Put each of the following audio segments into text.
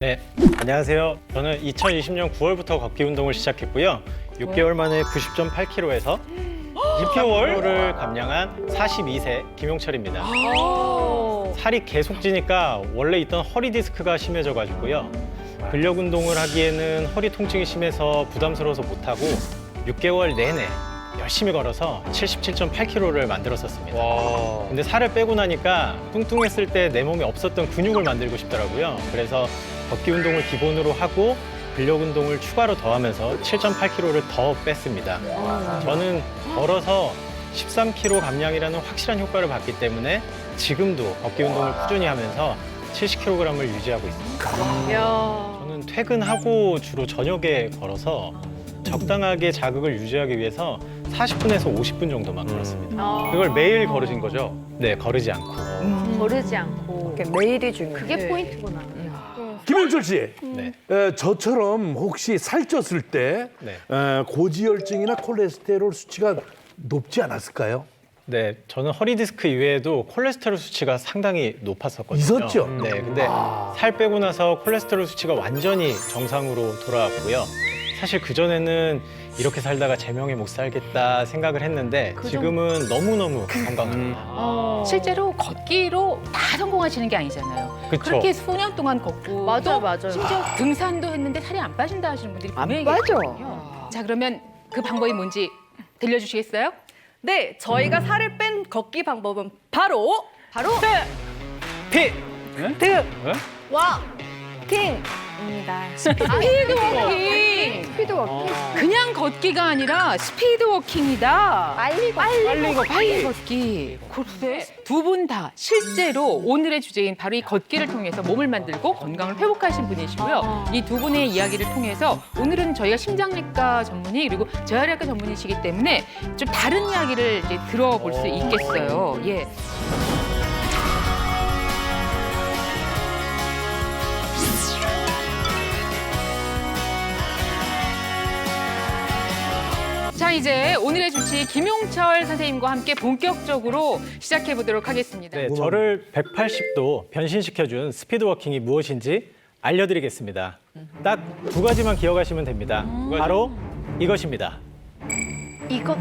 네, 안녕하세요. 저는 2020년 9월부터 걷기 운동을 시작했고요. 6개월 만에 90.8kg에서 2kg를 감량한 42세 김용철입니다. 살이 계속 찌니까 원래 있던 허리 디스크가 심해져가지고요. 근력 운동을 하기에는 허리 통증이 심해서 부담스러워서 못하고 6개월 내내 열심히 걸어서 77.8kg를 만들었었습니다. 근데 살을 빼고 나니까 뚱뚱했을 때 내 몸에 없었던 근육을 만들고 싶더라고요. 그래서 걷기 운동을 기본으로 하고 근력 운동을 추가로 더하면서 7.8kg를 더 뺐습니다. 저는 걸어서 13kg 감량이라는 확실한 효과를 봤기 때문에 지금도 걷기 운동을 꾸준히 하면서 70kg을 유지하고 있습니다. 저는 퇴근하고 주로 저녁에 걸어서 적당하게 자극을 유지하기 위해서 40분에서 50분 정도만 걸었습니다. 그걸 매일 걸으신 거죠? 네, 거르지 않고. 거르지 않고. 매일이 중요해. 그게 포인트구나. 김용철 씨, 네. 저처럼 혹시 살쪘을 때 네. 고지혈증이나 콜레스테롤 수치가 높지 않았을까요? 네, 저는 허리 디스크 이외에도 콜레스테롤 수치가 상당히 높았었거든요. 있었죠? 네, 근데 살 빼고 나서 콜레스테롤 수치가 완전히 정상으로 돌아왔고요. 사실 그전에는 이렇게 살다가 제명에 못 살겠다 생각을 했는데 지금은 너무너무 건강합니다. 실제로 걷기로 다 성공하시는 게 아니잖아요. 그쵸. 그렇게 수년 동안 걷고 맞아요, 또 맞아요. 심지어 등산도 했는데 살이 안 빠진다 하시는 분들이 분명히 빠져. 계시거든요. 자, 그러면 그 방법이 뭔지 들려주시겠어요? 네, 저희가 살을 뺀 걷기 방법은 바로 피! 스피드 워킹! 스피드 워킹. 그냥 걷기가 아니라 스피드 워킹이다. 빨리 걷기. 그런데 두 분 다 실제로 오늘의 주제인 바로 이 걷기를 통해서 몸을 만들고 건강을 회복하신 분이시고요. 이 두 분의 이야기를 통해서 오늘은 저희가 심장내과 전문의 그리고 재활의학과 전문의시기 때문에 좀 다른 이야기를 이제 들어볼 수 있겠어요. 예. 자, 이제 오늘의 주치 김용철 선생님과 함께 본격적으로 시작해 보도록 하겠습니다. 네, 저를 180도 변신시켜준 스피드 워킹이 무엇인지 알려드리겠습니다. 딱 두 가지만 기억하시면 됩니다. 바로 이것입니다. 이거?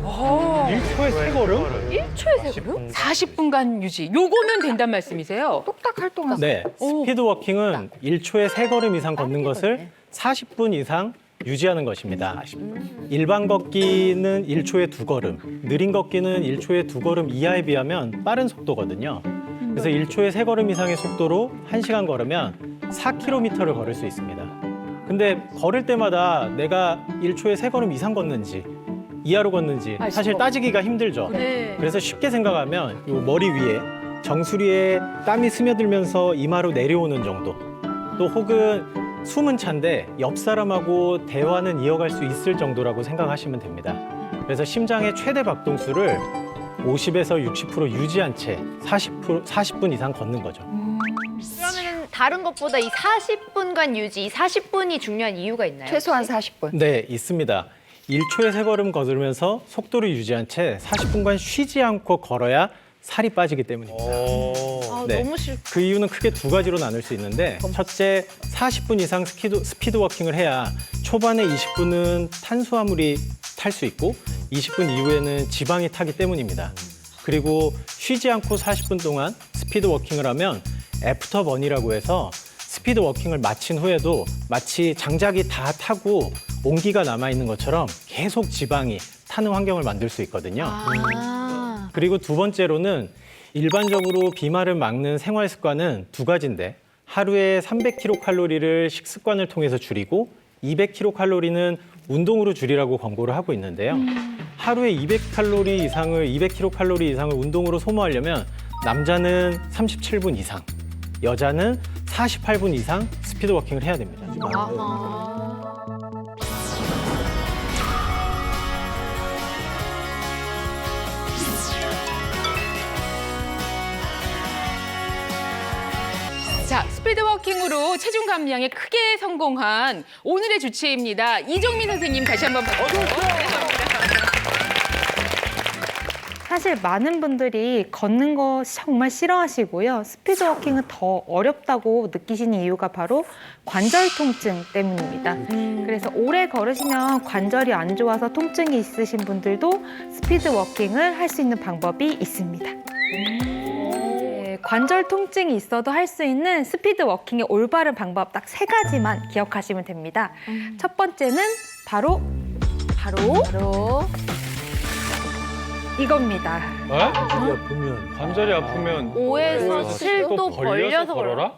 1초에 세 걸음? 1초에 세 걸음? 40분간 유지. 요거면 된단 말씀이세요? 똑딱 활동하세요. 네, 스피드 워킹은 1초에 3걸음 이상 걷는 것을 40분 이상 유지하는 것입니다. 일반 걷기는 1초에 2걸음, 느린 걷기는 1초에 2걸음 이하에 비하면 빠른 속도거든요. 그래서 1초에 3걸음 이상의 속도로 1시간 걸으면 4km를 걸을 수 있습니다. 근데 걸을 때마다 내가 1초에 3걸음 이상 걷는지 이하로 걷는지 사실 따지기가 힘들죠. 그래서 쉽게 생각하면 요 머리 위에 정수리에 땀이 스며들면서 이마로 내려오는 정도, 또 혹은 숨은 차인데 옆 사람하고 대화는 이어갈 수 있을 정도라고 생각하시면 됩니다. 그래서 심장의 최대 박동수를 50에서 60% 유지한 채 40분 이상 걷는 거죠. 그러면 다른 것보다 이 40분간 유지, 이 40분이 중요한 이유가 있나요? 최소한 40분. 네, 있습니다. 1초에 3걸음 걸으면서 속도를 유지한 채 40분간 쉬지 않고 걸어야 살이 빠지기 때문입니다. 네. 너무 싫. 그 이유는 크게 두 가지로 나눌 수 있는데, 첫째, 40분 이상 스피드 워킹을 해야 초반에 20분은 탄수화물이 탈 수 있고 20분 이후에는 지방이 타기 때문입니다. 그리고 쉬지 않고 40분 동안 스피드 워킹을 하면 애프터 버니라고 해서 스피드 워킹을 마친 후에도 마치 장작이 다 타고 온기가 남아있는 것처럼 계속 지방이 타는 환경을 만들 수 있거든요. 그리고 두 번째로는 일반적으로 비만을 막는 생활 습관은 두 가지인데, 하루에 300kcal를 식습관을 통해서 줄이고 200kcal는 운동으로 줄이라고 권고를 하고 있는데요. 하루에 200kcal 이상을 운동으로 소모하려면 남자는 37분 이상, 여자는 48분 이상 스피드 워킹을 해야 됩니다. 자, 스피드 워킹으로 체중 감량에 크게 성공한 오늘의 주치의입니다. 이종민 선생님 다시 한번 어서 오세요. 사실 많은 분들이 걷는 거 정말 싫어하시고요. 스피드 워킹은 더 어렵다고 느끼시는 이유가 바로 관절 통증 때문입니다. 그래서 오래 걸으시면 관절이 안 좋아서 통증이 있으신 분들도 스피드 워킹을 할 수 있는 방법이 있습니다. 네, 관절 통증이 있어도 할 수 있는 스피드 워킹의 올바른 방법 딱 3가지만 기억하시면 됩니다. 첫 번째는 바로 이겁니다. 관절이 아프면 관절이 아프면 5에서 7도 벌려서 걸어라?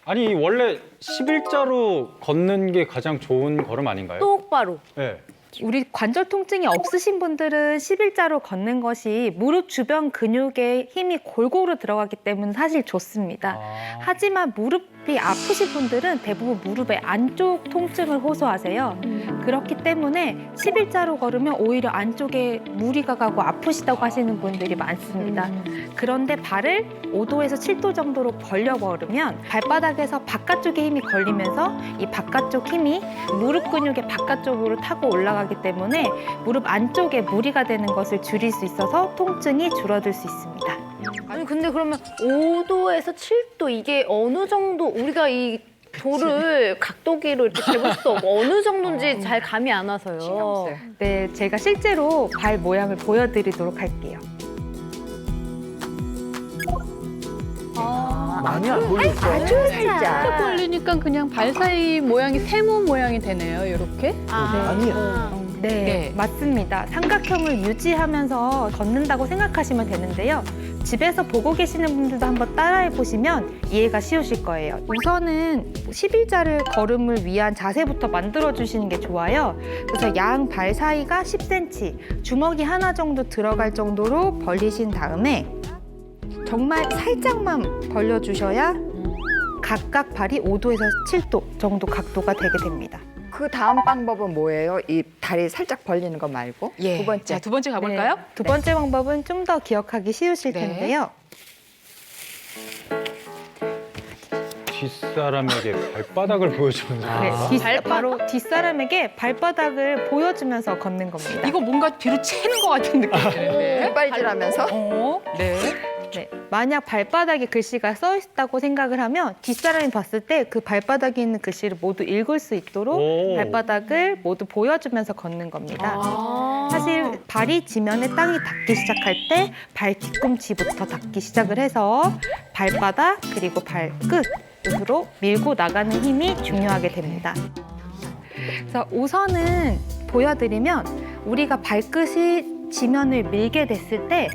아니 원래 11자로 걷는 게 가장 좋은 걸음 아닌가요? 똑바로. 네. 우리 관절 통증이 없으신 분들은 11자로 걷는 것이 무릎 주변 근육에 힘이 골고루 들어가기 때문에 사실 좋습니다. 하지만 무릎이 아프신 분들은 대부분 무릎의 안쪽 통증을 호소하세요. 그렇기 때문에 11자로 걸으면 오히려 안쪽에 무리가 가고 아프시다고 하시는 분들이 많습니다. 그런데 발을 5도에서 7도 정도로 벌려 걸으면 발바닥에서 바깥쪽에 힘이 걸리면서 이 바깥쪽 힘이 무릎 근육의 바깥쪽으로 타고 올라가기 때문에 무릎 안쪽에 무리가 되는 것을 줄일 수 있어서 통증이 줄어들 수 있습니다. 아니 근데 그러면 5도에서 7도 이게 어느 정도 우리가 이 돌을 각도기로 이렇게 재볼 수도 없고 어느 정도인지 잘 감이 안 와서요. 네, 제가 실제로 발 모양을 보여드리도록 할게요. 많이 안 보였어. 아주 살짝. 걸리니까 그냥 발 사이 모양이 세모 모양이 되네요. 이렇게. 아니야. 네, 네. 맞습니다. 삼각형을 유지하면서 걷는다고 생각하시면 되는데요. 집에서 보고 계시는 분들도 한번 따라해 보시면 이해가 쉬우실 거예요. 우선은 11자를 걸음을 위한 자세부터 만들어 주시는 게 좋아요. 그래서 양 발 사이가 10cm, 주먹이 하나 정도 들어갈 정도로 벌리신 다음에 정말 살짝만 벌려주셔야 각각 발이 5도에서 7도 정도 각도가 되게 됩니다. 그 다음 방법은 뭐예요? 이 다리 살짝 벌리는 거 말고 예. 두 번째. 자, 두 번째 가볼까요? 네, 두 번째 방법은 좀 더 기억하기 쉬우실 네. 텐데요. 뒷사람에게 발바닥을 보여주면서. 네, 바로 뒷사람에게 발바닥을 보여주면서 걷는 겁니다. 이거 뭔가 뒤로 채는 것 같은 느낌이 드는데. 발질하면서 네. 네, 만약 발바닥에 글씨가 써 있다고 생각을 하면 뒷사람이 봤을 때 그 발바닥에 있는 글씨를 모두 읽을 수 있도록 오. 발바닥을 모두 보여주면서 걷는 겁니다. 사실 발이 지면에 땅이 닿기 시작할 때 발 뒤꿈치부터 닿기 시작을 해서 발바닥 그리고 발끝으로 밀고 나가는 힘이 중요하게 됩니다. 그래서 우선은 보여드리면 우리가 발끝이 지면을 밀게 됐을 때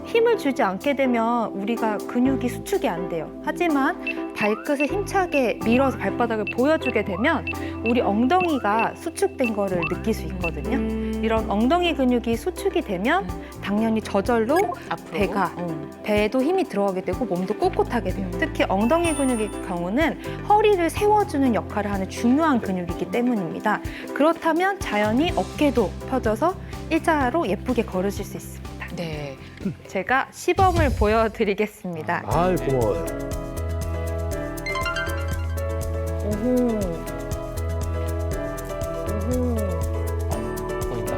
힘을 주지 않게 되면 우리가 근육이 수축이 안 돼요. 하지만 발끝을 힘차게 밀어서 발바닥을 보여주게 되면 우리 엉덩이가 수축된 거를 느낄 수 있거든요. 이런 엉덩이 근육이 수축이 되면 당연히 저절로 앞으로. 배에도 힘이 들어가게 되고 몸도 꼿꼿하게 돼요. 특히 엉덩이 근육의 경우는 허리를 세워주는 역할을 하는 중요한 근육이기 때문입니다. 그렇다면 자연히 어깨도 펴져서 일자로 예쁘게 걸으실 수 있습니다. 네. 제가 시범을 보여드리겠습니다. 아이, 고마워요. 오호. 오호. 보인다.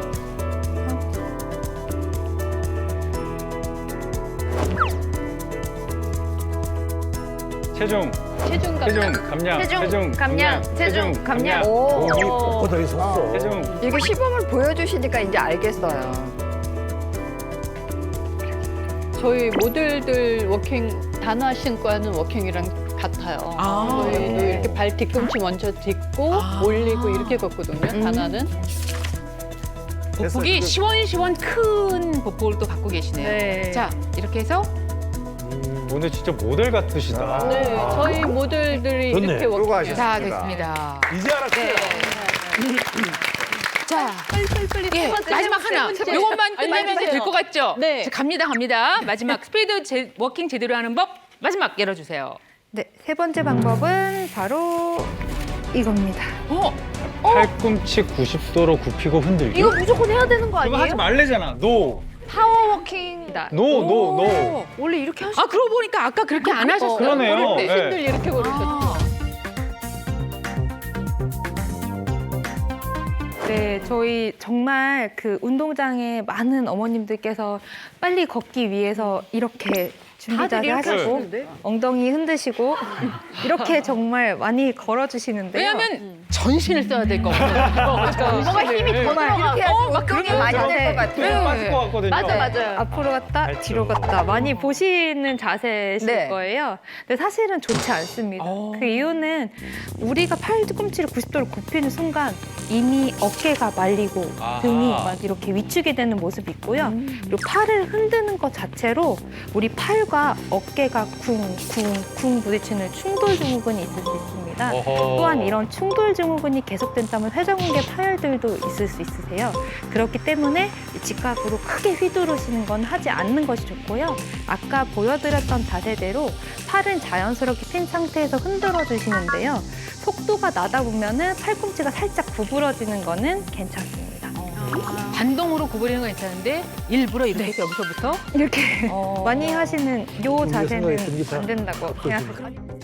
체중, 체중 감량. 체중 감량, 체중 감량, 체중 감량. 목이 꼿꼿하게 섰어. 체중. 이렇게 시범을 보여주시니까 이제 알겠어요. 저희 모델들 워킹 단화 신고 하는 워킹이랑 같아요. 저희도 이렇게 발 뒤꿈치 먼저 딛고 올리고 이렇게 걷거든요. 단화는. 보폭이 시원시원 큰 보폭을 또 갖고 계시네요. 네. 자, 이렇게 해서 오늘 진짜 모델 같으시다. 네, 저희 모델들이 좋네. 이렇게 워킹해요. 자, 됐습니다. 이제 알았어요. 자, 예, 마지막 하나. 요것만 끝내면 될 것 같죠? 네. 자, 갑니다. 마지막 스피드 워킹 제대로 하는 법 마지막 열어주세요. 네, 세 번째 방법은 바로 이겁니다. 팔꿈치 90도로 굽히고 흔들기. 이거 무조건 해야 되는 거 그거 하지 아니에요? 말래잖아. 노. 파워워킹. 노. 원래 이렇게 하시. 아, 그러고 보니까 아까 그렇게 안 하셨어요. 그러네요. 걸을 때. 네. 신들 이렇게 걸으셨죠. 네, 저희 정말 그 운동장에 많은 어머님들께서 빨리 걷기 위해서 이렇게 준비 다들 자세 이렇게 하시고 하시는데? 엉덩이 흔드시고 이렇게 정말 많이 걸어주시는데요. 왜냐하면 전신을 써야 될 거거든요. 뭔가 힘이 더 들어가고. 이렇게 해야지 운동이 많이 될 것 네, 같아요. 빠질 것 같거든요. 맞아요. 앞으로 갔다 그렇죠. 뒤로 갔다 많이 보시는 자세실 네. 거예요. 근데 사실은 좋지 않습니다. 그 이유는 우리가 팔꿈치를 90도로 굽히는 순간 이미 어깨가 말리고 아하. 등이 막 이렇게 위축이 되는 모습이 있고요. 그리고 팔을 흔드는 것 자체로 우리 팔과 어깨가 쿵쿵쿵 부딪히는 충돌 증후군이 있을 수 있습니다. 어허. 또한 이런 충돌 증후군이 계속된다면 회전근개 파열들도 있을 수 있으세요. 그렇기 때문에 직각으로 크게 휘두르시는 건 하지 않는 것이 좋고요. 아까 보여드렸던 자세대로 팔은 자연스럽게 핀 상태에서 흔들어 주시는데요. 속도가 나다 보면은 팔꿈치가 살짝 구부러지는 거는 괜찮습니다. 반동으로 구부리는 건 괜찮은데 일부러 이렇게 해서 여기서부터 이렇게 많이 하시는 요 우리가 자세는 생각했던 게 다 안 된다고 없어지네. 생각합니다.